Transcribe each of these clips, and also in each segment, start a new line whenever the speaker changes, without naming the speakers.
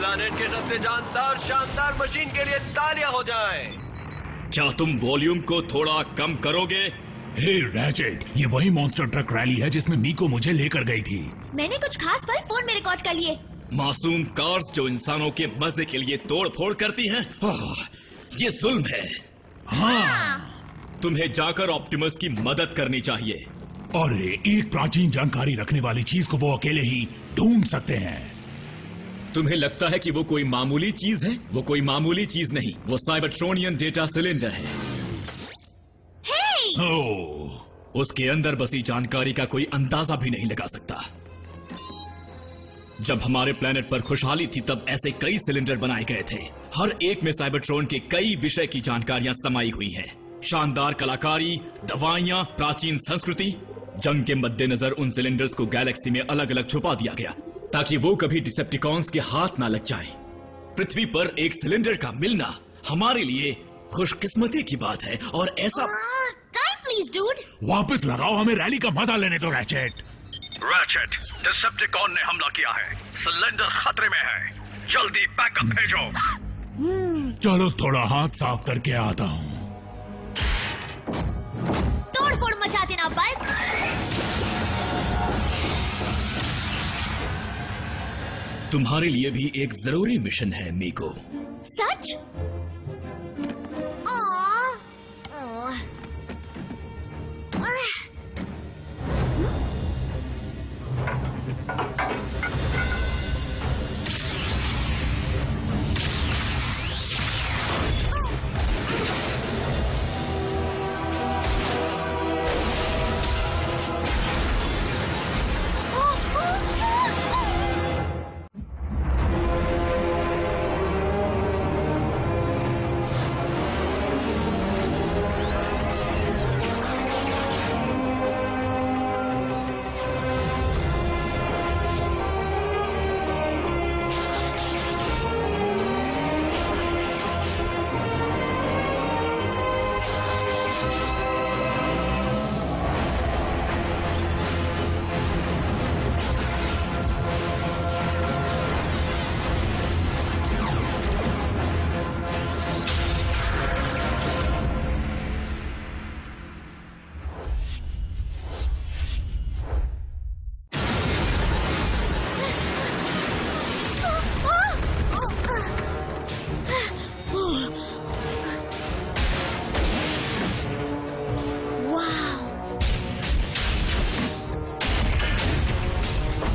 Planet के सबसे जानदार शानदार मशीन के लिए तालियां हो जाएं।
क्या तुम वॉल्यूम को थोड़ा कम करोगे?
हे रैचेट, ये वही मॉन्स्टर ट्रक रैली है जिसमें मीको मुझे लेकर गई थी।
मैंने कुछ खास पल फोन में रिकॉर्ड कर लिए।
मासूम कार्स जो इंसानों के मजे के लिए तोड़ फोड़ करती हैं, ये जुल्म है।
हाँ।
तुम्हें जाकर ऑप्टिमस की मदद करनी चाहिए।
और एक प्राचीन जानकारी रखने वाली चीज को वो अकेले ही ढूंढ सकते हैं।
तुम्हें लगता है कि वो कोई मामूली चीज है? वो कोई मामूली चीज नहीं, वो साइबरट्रोनियन डेटा सिलेंडर है। उसके अंदर बसी जानकारी का कोई अंदाजा भी नहीं लगा सकता। जब हमारे प्लेनेट पर खुशहाली थी तब ऐसे कई सिलेंडर बनाए गए थे। हर एक में साइबरट्रॉन के कई विषय की जानकारियां समाई हुई हैं। शानदार कलाकारी, दवाइयां, प्राचीन संस्कृति। जंग के मद्देनजर उन सिलेंडर्स को गैलेक्सी में अलग अलग छुपा दिया गया ताकि वो कभी डिसेप्टिकॉन्स के हाथ ना लग जाएं। पृथ्वी पर एक सिलेंडर का मिलना हमारे लिए खुशकिस्मती की बात है। और ऐसा
प्लीज डूड,
वापस लगाओ, हमें रैली का मजा लेने दो। रैचेट,
डिसेप्टिकॉन ने हमला किया है, सिलेंडर खतरे में है, जल्दी बैकअप भेजो।
चलो थोड़ा हाथ साफ करके आता हूँ।
तोड़-फोड़ मचा देना बल्क।
तुम्हारे लिए भी एक जरूरी मिशन है मीको।
सच?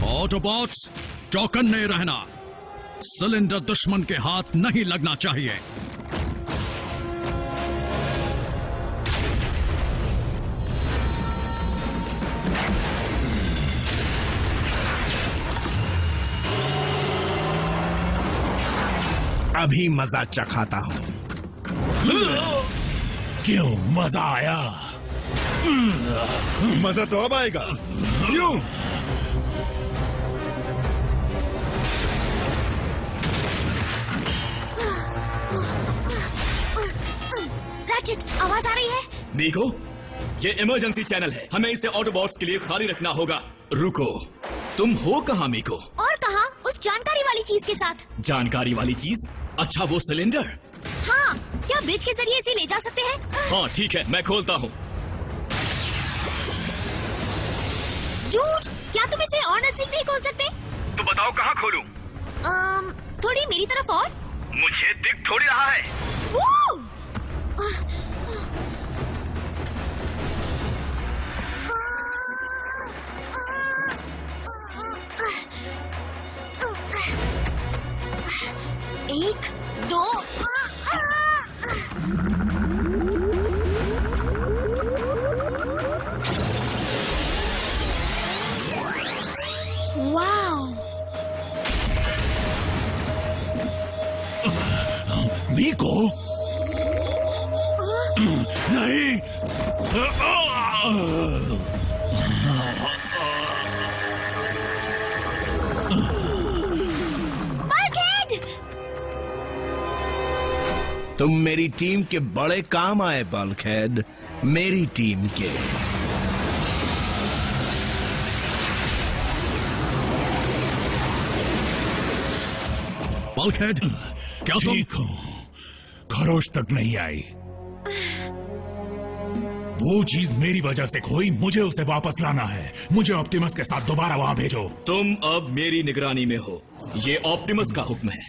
ऑटोबॉट्स, चौकन्ने रहना। सिलेंडर दुश्मन के हाथ नहीं लगना चाहिए।
अभी मजा चखाता हूं।
क्यों? मजा आया?
मजा तो अब आएगा। क्यों?
आवाज आ रही है।
मीको, ये इमरजेंसी चैनल है, हमें इसे ऑटोबॉट्स के लिए खाली रखना होगा। रुको, तुम हो कहाँ मीको?
और कहाँ? उस जानकारी वाली चीज के साथ।
जानकारी वाली चीज? अच्छा, वो सिलेंडर।
हाँ, क्या ब्रिज के जरिए इसे ले जा सकते हैं?
हाँ ठीक है, मैं खोलता हूँ।
जूट, क्या तुम इसे और नजदीक नहीं खोल सकते?
तो बताओ कहाँ खोलूं?
थोड़ी मेरी तरफ और।
मुझे दिख थोड़ी रहा है।
एक, दो। वाओ!
मीको? नहीं।
तुम मेरी टीम के बड़े काम आए बल्कहेड, मेरी टीम के।
बल्कहेड, क्या तुम?
ठीक हूं, खरोश तक नहीं आई। वो चीज मेरी वजह से खोई, मुझे उसे वापस लाना है। मुझे ऑप्टिमस के साथ दोबारा वहां भेजो।
तुम अब मेरी निगरानी में हो, ये ऑप्टिमस का हुक्म है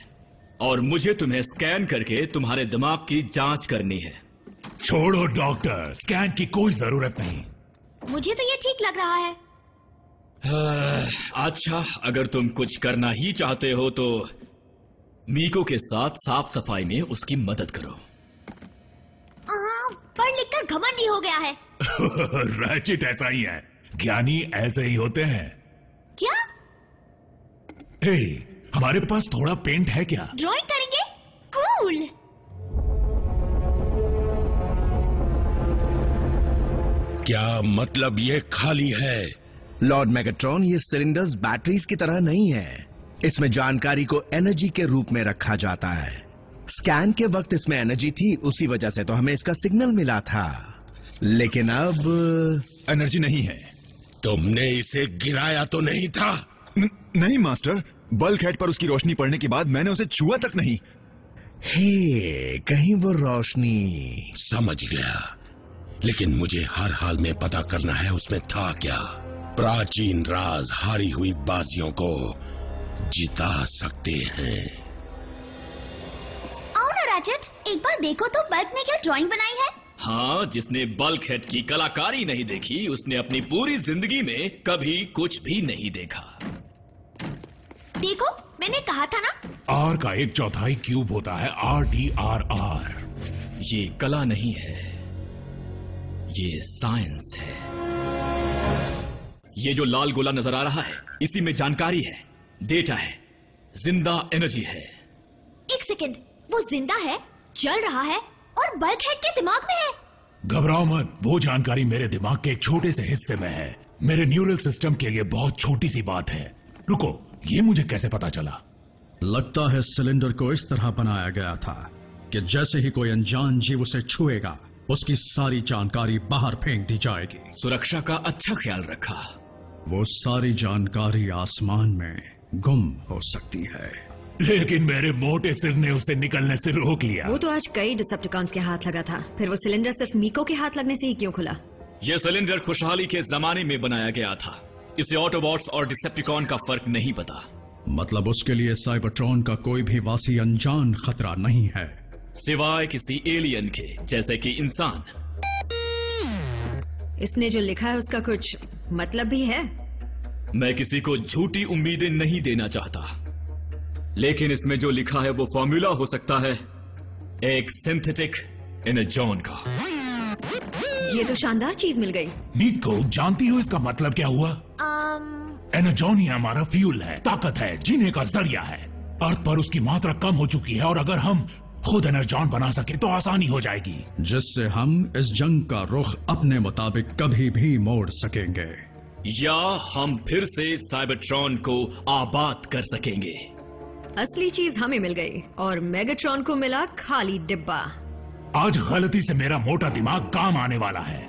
और मुझे तुम्हें स्कैन करके तुम्हारे दिमाग की जांच करनी है।
छोड़ो डॉक्टर, स्कैन की कोई जरूरत नहीं।
मुझे तो ये ठीक लग रहा है।
अच्छा, अगर तुम कुछ करना ही चाहते हो तो मीको के साथ साफ सफाई में उसकी मदद करो।
पढ़ लिखकर घमंडी हो गया है।
रैचिट ऐसा ही है, ज्ञानी ऐसे ही होते हैं।
क्या?
हे, हमारे पास थोड़ा पेंट है क्या?
ड्राइंग करेंगे? कूल।
क्या मतलब ये खाली है? लॉर्ड मेगाट्रॉन, ये सिलेंडर्स बैटरीज की तरह नहीं है। इसमें जानकारी को एनर्जी के रूप में रखा जाता है। स्कैन के वक्त इसमें एनर्जी थी, उसी वजह से तो हमें इसका सिग्नल मिला था। लेकिन अब
एनर्जी नहीं है।
तुमने इसे गिराया तो नहीं था?
नहीं मास्टर, बल्कहेड पर उसकी रोशनी पड़ने के बाद मैंने उसे छुआ तक नहीं।
हे, कहीं वो रोशनी। समझ गया, लेकिन मुझे हर हाल में पता करना है उसमें था क्या। प्राचीन राज हारी हुई बाजियों को जिता सकते हैं।
आओ ना रैचेट, एक बार देखो तो बल्क ने क्या ड्राइंग बनाई है।
हाँ, जिसने बल्कहेड की कलाकारी नहीं देखी उसने अपनी पूरी जिंदगी में कभी कुछ भी नहीं देखा।
देखो, मैंने कहा था ना।
R का 1/4 क्यूब होता है RDRR।
ये कला नहीं है, ये साइंस है। ये जो लाल गोला नजर आ रहा है, इसी में जानकारी है, डेटा है, जिंदा एनर्जी है।
एक सेकंड, वो जिंदा है, चल रहा है और बल्कहेड के दिमाग में है।
घबराओ मत, वो जानकारी मेरे दिमाग के एक छोटे से हिस्से में है। मेरे न्यूरल सिस्टम के लिए बहुत छोटी सी बात है। रुको, ये मुझे कैसे पता चला?
लगता है सिलेंडर को इस तरह बनाया गया था कि जैसे ही कोई अनजान जीव उसे छुएगा उसकी सारी जानकारी बाहर फेंक दी जाएगी।
सुरक्षा का अच्छा ख्याल रखा।
वो सारी जानकारी आसमान में गुम हो सकती है।
लेकिन मेरे मोटे सिर ने उसे निकलने से रोक लिया।
वो तो आज कई डिसेप्टिकॉन्स के हाथ लगा था, फिर वो सिलेंडर सिर्फ मीको के हाथ लगने से ही क्यों खुला?
यह सिलेंडर खुशहाली के जमाने में बनाया गया था। इसे ऑटोबॉट्स और डिसेप्टिकॉन का फर्क नहीं पता।
मतलब उसके लिए साइबरट्रॉन का कोई भी वासी अनजान खतरा नहीं है,
सिवाय किसी एलियन के, जैसे कि इंसान।
इसने जो लिखा है उसका कुछ मतलब भी है?
मैं किसी को झूठी उम्मीदें नहीं देना चाहता, लेकिन इसमें जो लिखा है वो फॉर्मूला हो सकता है एक सिंथेटिक एनर्जॉन का।
ये तो शानदार चीज मिल गई।
मीको, जानती हो इसका मतलब क्या हुआ? एनर्जॉन ही हमारा फ्यूल है, ताकत है, जीने का जरिया है। अर्थ पर उसकी मात्रा कम हो चुकी है और अगर हम खुद एनर्जॉन बना सके तो आसानी हो जाएगी,
जिससे हम इस जंग का रुख अपने मुताबिक कभी भी मोड़ सकेंगे,
या हम फिर से साइबरट्रॉन को आबाद कर सकेंगे।
असली चीज हमें मिल गई और मेगाट्रॉन को मिला खाली डिब्बा।
आज गलती से मेरा मोटा दिमाग काम आने वाला है।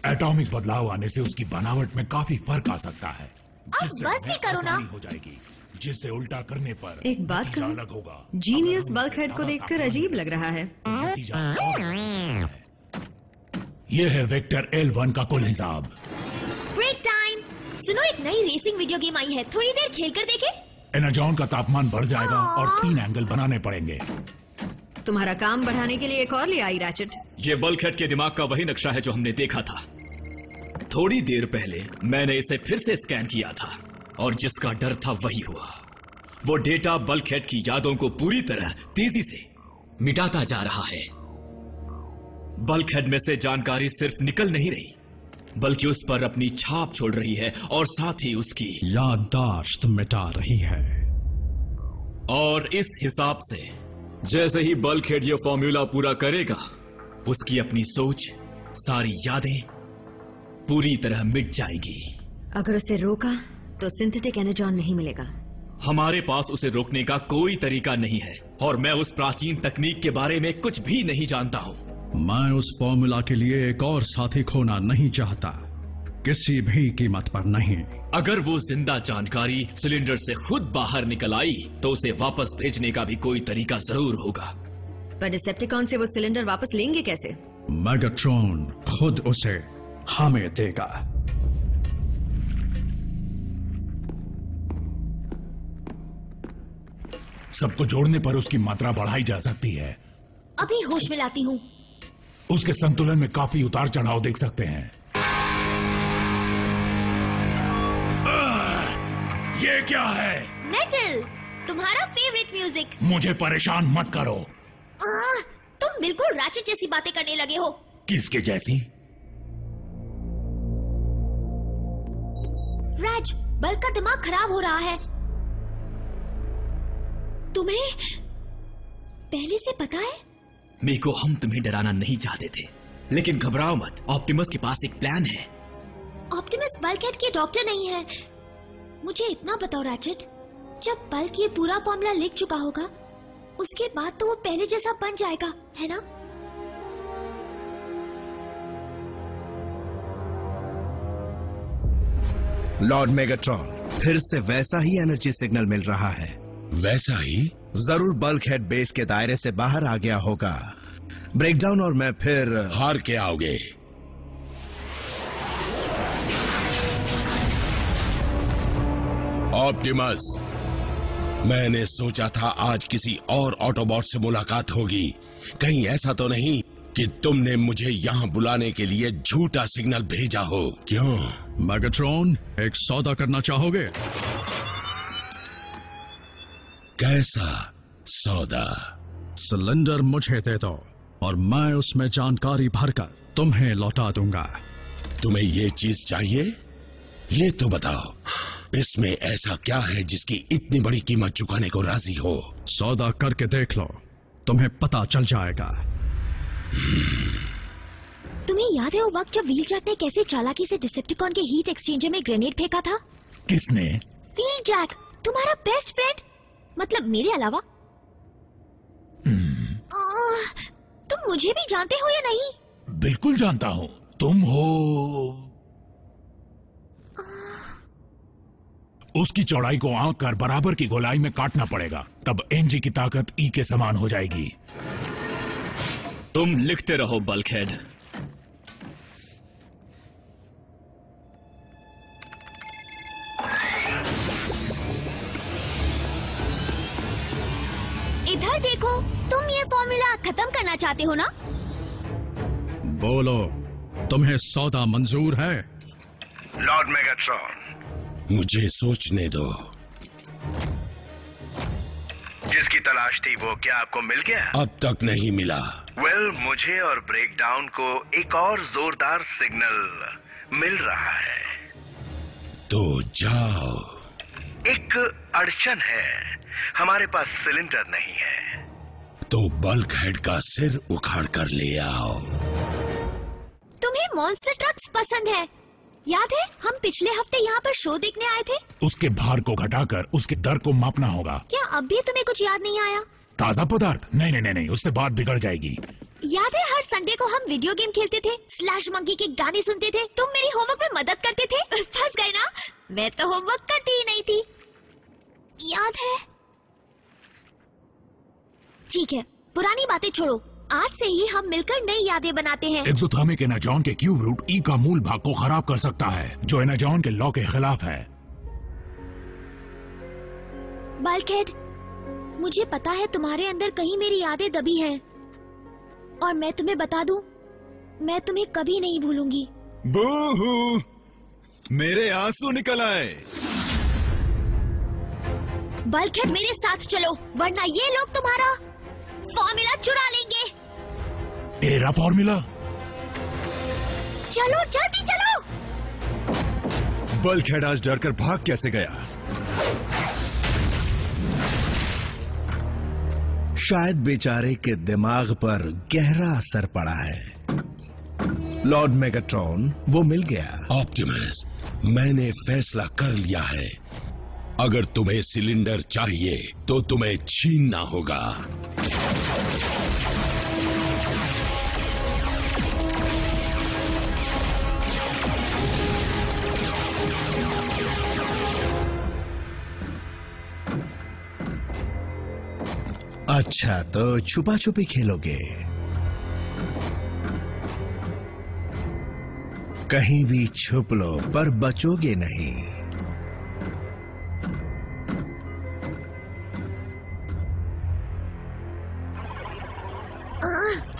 एटॉमिक बदलाव आने से उसकी बनावट में काफी फर्क आ सकता है, जिससे
बस भी करो ना।
आसानी हो जाएगी, जिससे उल्टा करने पर
एक बात
नतीजा
कहूं?
अलग होगा।
जीनियस
अगर हम
बल्कहेड को
ज्यादा
देखकर
तापमान
अजीब लग रहा है।
नतीजा और है। यह है वेक्टर L1 का कुल हिसाब।
Break time. सुनो, एक नई रेसिंग वीडियो गेम आई है, थोड़ी देर खेलकर देखें।
एनर्जॉन का तापमान बढ़ जाएगा और 3 एंगल बनाने पड़ेंगे।
तुम्हारा काम बढ़ाने के लिए एक और ले आई रैचेट।
ये बल्कहेड के दिमाग का वही नक्शा है जो हमने देखा था। थोड़ी देर पहले मैंने इसे फिर से स्कैन किया था और जिसका डर था वही हुआ। वो डेटा बल्कहेड की यादों को पूरी तरह तेजी से मिटाता जा रहा है। बल्कहेड में से जानकारी सिर्फ निकल नहीं रही, बल्कि उस पर अपनी छाप छोड़ रही है और साथ ही उसकी
याददाश्त मिटा रही है।
और इस हिसाब से जैसे ही बल्कहेड ये फॉर्मूला पूरा करेगा, उसकी अपनी सोच, सारी यादें पूरी तरह मिट जाएगी।
अगर उसे रोका तो सिंथेटिक एनर्जॉन नहीं मिलेगा।
हमारे पास उसे रोकने का कोई तरीका नहीं है और मैं उस प्राचीन तकनीक के बारे में कुछ भी नहीं जानता हूं।
मैं उस फॉर्मूला के लिए एक और साथी खोना नहीं चाहता। किसी भी कीमत पर नहीं।
अगर वो जिंदा जानकारी सिलेंडर से खुद बाहर निकल आई तो उसे वापस भेजने का भी कोई तरीका जरूर होगा।
पर डिसेप्टिकॉन से वो सिलेंडर वापस लेंगे कैसे?
मैगाट्रॉन खुद उसे हमें देगा।
सबको जोड़ने पर उसकी मात्रा बढ़ाई जा सकती है।
अभी होश में लाती हूँ।
उसके संतुलन में काफी उतार चढ़ाव देख सकते हैं। ये क्या है?
मेटल, तुम्हारा फेवरेट म्यूजिक।
मुझे परेशान मत करो।
तुम बिल्कुल रैचेट जैसी बातें करने लगे हो।
किसके जैसी?
राज, बल्क का दिमाग खराब हो रहा है। तुम्हें पहले से पता है?
मीको, हम तुम्हें डराना नहीं चाहते थे, लेकिन घबराओ मत, ऑप्टिमस के पास एक प्लान है।
ऑप्टिमस बल्कहेड के डॉक्टर नहीं है। मुझे इतना बताओ रैचेट, जब बल्क ये पूरा फॉर्मूला लिख चुका होगा उसके बाद तो वो पहले जैसा बन जाएगा, है ना?
लॉर्ड मेगाट्रॉन, फिर से वैसा ही एनर्जी सिग्नल मिल रहा है।
वैसा ही?
जरूर बल्कहेड बेस के दायरे से बाहर आ गया होगा। ब्रेकडाउन और मैं फिर
हार के आओगे। ऑप्टिमस, मैंने सोचा था आज किसी और ऑटोबॉट से मुलाकात होगी। कहीं ऐसा तो नहीं कि तुमने मुझे यहाँ बुलाने के लिए झूठा सिग्नल भेजा हो? क्यों?
मैगाट्रॉन, एक सौदा करना चाहोगे?
कैसा सौदा?
सिलेंडर मुझे दे दो और मैं उसमें जानकारी भरकर तुम्हें लौटा दूंगा।
तुम्हें ये चीज चाहिए? ये तो बताओ, इसमें ऐसा क्या है जिसकी इतनी बड़ी कीमत चुकाने को राजी हो?
सौदा करके देख लो, तुम्हें पता चल जाएगा।
तुम्हें याद है वो वक्त जब व्हीलजैक ने कैसे चालाकी से डिसेप्टिकॉन के हीट एक्सचेंजर में ग्रेनेड फेंका था?
किसने?
व्हीलजैक, तुम्हारा बेस्ट फ्रेंड, मतलब मेरे अलावा। तुम मुझे भी जानते हो या नहीं?
बिल्कुल जानता हूँ। तुम हो उसकी चौड़ाई को आंक कर बराबर की गोलाई में काटना पड़ेगा, तब एनजी की ताकत ई के समान हो जाएगी।
तुम लिखते रहो बल्कहेड।
इधर देखो, तुम ये फॉर्मूला खत्म करना चाहते हो ना?
बोलो, तुम्हें सौदा मंजूर है?
लॉर्ड मेगाट्रॉन,
मुझे सोचने दो।
जिसकी तलाश थी वो क्या आपको मिल गया?
अब तक नहीं मिला।
वेल, मुझे और ब्रेकडाउन को एक और जोरदार सिग्नल मिल रहा है।
तो जाओ।
एक अड़चन है, हमारे पास सिलेंडर नहीं है।
तो बल्कहेड का सिर उखाड़ कर ले आओ।
तुम्हें मॉन्स्टर ट्रक्स पसंद है, याद है हम पिछले हफ्ते यहाँ पर शो देखने आए थे?
उसके भार को घटाकर उसके दर को मापना होगा।
क्या अब भी तुम्हें कुछ याद नहीं आया?
ताजा पदार्थ? नहीं, उससे बात बिगड़ जाएगी।
याद है हर संडे को हम वीडियो गेम खेलते थे, स्लैश मंकी के गाने सुनते थे, तुम मेरी होमवर्क में मदद करते थे? फंस गए ना? मैं तो होमवर्क करती ही नहीं थी, याद है? ठीक है, पुरानी बातें छोड़ो, आज से ही हम मिलकर नई यादें बनाते हैं।
एक्सोथर्मिक एनाजॉन के क्यूब रूट ई का मूल भाग को खराब कर सकता है, जो एनाजॉन के लॉ के खिलाफ है।
बल्कहेड, मुझे पता है तुम्हारे अंदर कहीं मेरी यादें दबी हैं, और मैं तुम्हें बता दूं, मैं तुम्हें कभी नहीं भूलूंगी।
बूहू, मेरे आंसू निकल आए।
बल्कहेड, मेरे साथ चलो, वरना ये लोग तुम्हारा फॉर्मूला चुरा लेंगे।
तेरा फॉर्मूला?
चलो जल्दी चलो।
बल्कहेड आज डरकर भाग कैसे गया?
शायद बेचारे के दिमाग पर गहरा असर पड़ा है। लॉर्ड मेगाट्रॉन, वो मिल गया।
ऑप्टिमस, मैंने फैसला कर लिया है। अगर तुम्हें सिलेंडर चाहिए तो तुम्हें छीनना होगा।
अच्छा, तो छुपा छुपी खेलोगे? कहीं भी छुप लो, पर बचोगे नहीं।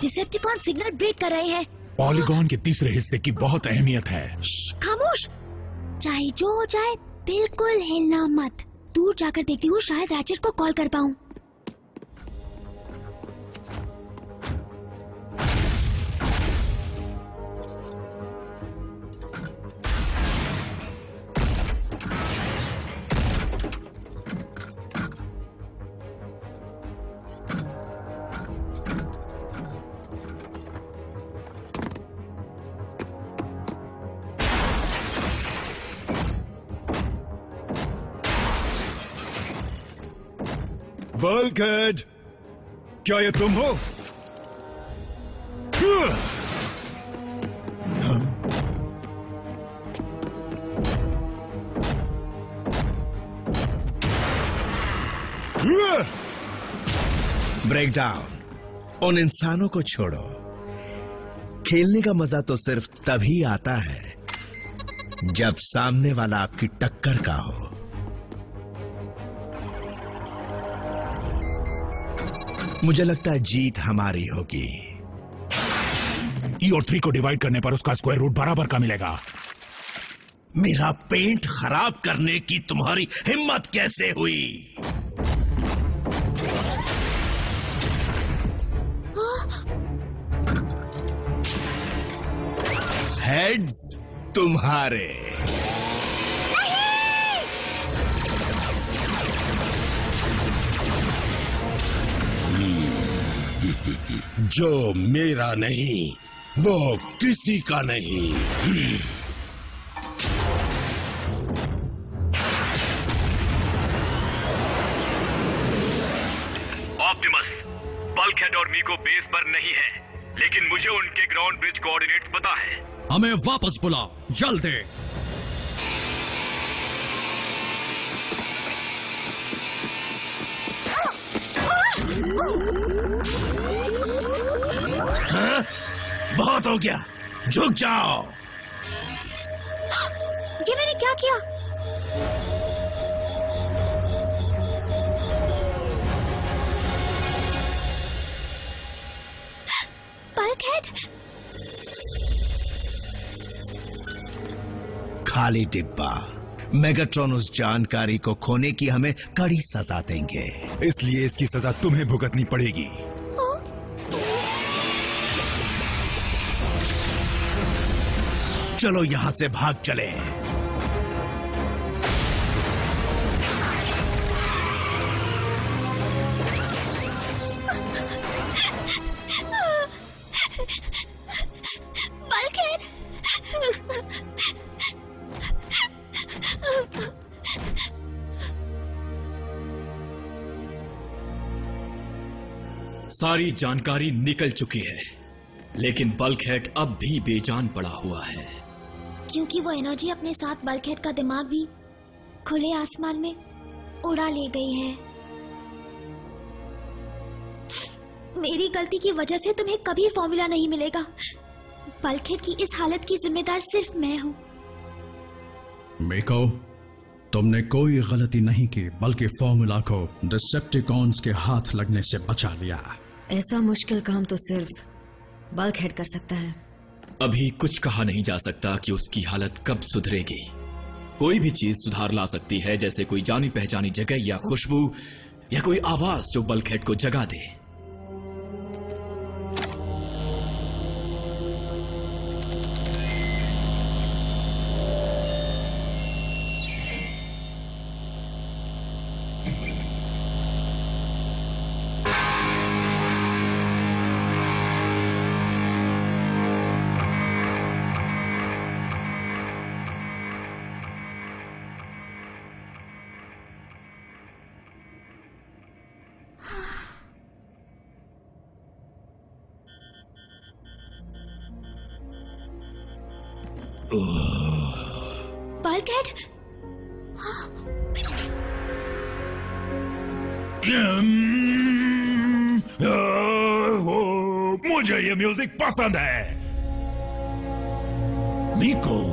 डिसेप्टिकॉन सिग्नल ब्रेक कर रहे हैं।
पॉलीगॉन के तीसरे हिस्से की बहुत अहमियत है।
खामोश, चाहे जो हो जाए बिल्कुल हिलना मत। दूर जाकर देखती हूँ, शायद रैचेट को कॉल कर पाऊँ।
बल्कहेड, क्या ये तुम हो?
Break down. उन इंसानों को छोड़ो। खेलने का मजा तो सिर्फ तभी आता है जब सामने वाला आपकी टक्कर का हो। मुझे लगता है जीत हमारी होगी।
ई और 3 को डिवाइड करने पर उसका स्क्वायर रूट बराबर का मिलेगा।
मेरा पेंट खराब करने की तुम्हारी हिम्मत कैसे हुई? हेड्स तुम्हारे।
जो मेरा नहीं वो किसी का नहीं।
ऑप्टिमस, बल्कहेड और मीको बेस पर नहीं है, लेकिन मुझे उनके ग्राउंड ब्रिज कोऑर्डिनेट्स पता है।
हमें वापस बुलाओ, जल्दी।
हाँ? बहुत हो गया, झुक जाओ।
ये मैंने क्या किया? बल्कहेड,
खाली डिब्बा। मेगाट्रॉन उस जानकारी को खोने की हमें कड़ी सजा देंगे।
इसलिए इसकी सजा तुम्हें भुगतनी पड़ेगी।
चलो यहां से भाग चले।
बल्कहेड,
सारी जानकारी निकल चुकी है, लेकिन बल्कहेड अब भी बेजान पड़ा हुआ है।
क्योंकि वो एनर्जी अपने साथ बल्कहेड का दिमाग भी खुले आसमान में उड़ा ले गई है। मेरी गलती की वजह से तुम्हें कभी फॉर्मूला नहीं मिलेगा। बल्कहेड की इस हालत की जिम्मेदार सिर्फ मैं हूं।
मीको, तुमने कोई गलती नहीं की, बल्कि फॉर्मूला को डिसेप्टिकॉन्स के हाथ लगने से बचा लिया।
ऐसा मुश्किल काम तो सिर्फ बल्कहेड कर सकता है।
अभी कुछ कहा नहीं जा सकता कि उसकी हालत कब सुधरेगी। कोई भी चीज सुधार ला सकती है, जैसे कोई जानी पहचानी जगह या खुशबू या कोई आवाज जो बल्कहेड को जगा दे।
बल्कहेड,
मुझे ये म्यूजिक पसंद है। मीको